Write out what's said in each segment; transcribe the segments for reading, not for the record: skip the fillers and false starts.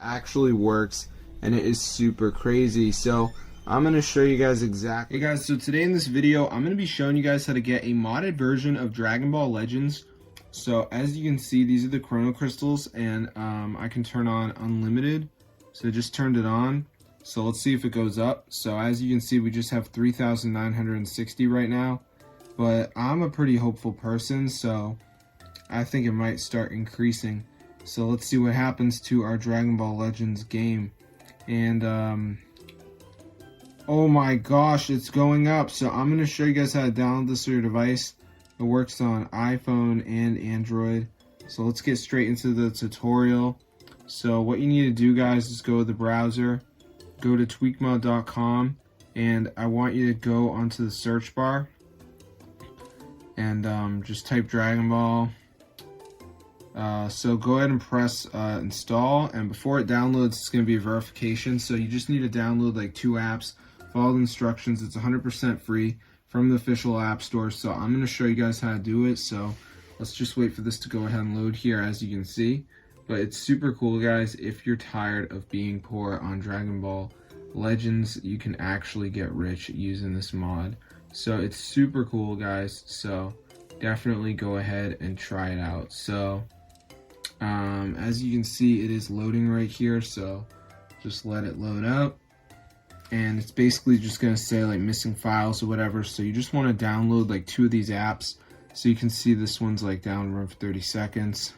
actually works, and it is super crazy. So I'm going to show you guys exactly. Hey guys, so today in this video I'm going to be showing you guys how to get a modded version of Dragon Ball Legends. So as you can see, these are the Chrono Crystals, and I can turn on unlimited. So I just turned it on. So let's see if it goes up. So as you can see, we just have 3,960 right now, but I'm a pretty hopeful person, so I think it might start increasing. So let's see what happens to our Dragon Ball Legends game. And oh my gosh, it's going up. So I'm going to show you guys how to download this to your device. It works on iPhone and Android. So let's get straight into the tutorial. So what you need to do, guys, is go to the browser, go to tweakmod.com, and I want you to go onto the search bar and just type Dragon Ball. So go ahead and press install, and before it downloads, it's going to be a verification. So you just need to download like 2 apps, follow the instructions. It's 100% free from the official app store. So I'm going to show you guys how to do it. So let's just wait for this to go ahead and load here, as you can see. But it's super cool, guys. If you're tired of being poor on Dragon Ball Legends, you can actually get rich using this mod. So it's super cool, guys. So definitely go ahead and try it out. So as you can see, it is loading right here, so just let it load up, and it's basically just going to say like missing files or whatever. So you just want to download like 2 of these apps. So you can see this one's like download for 30 seconds.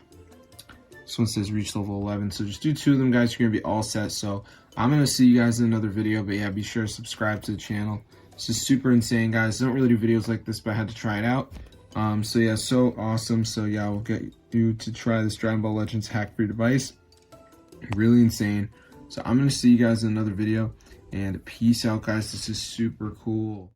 This one says reach level 11, so just do 2 of them, guys. You're going to be all set. So I'm going to see you guys in another video, but yeah, be sure to subscribe to the channel. This is super insane, guys. I don't really do videos like this, but I had to try it out. So yeah, so awesome. So yeah, we'll get you to try this Dragon Ball Legends hack for your device. Really insane. So I'm going to see you guys in another video, and peace out, guys. This is super cool.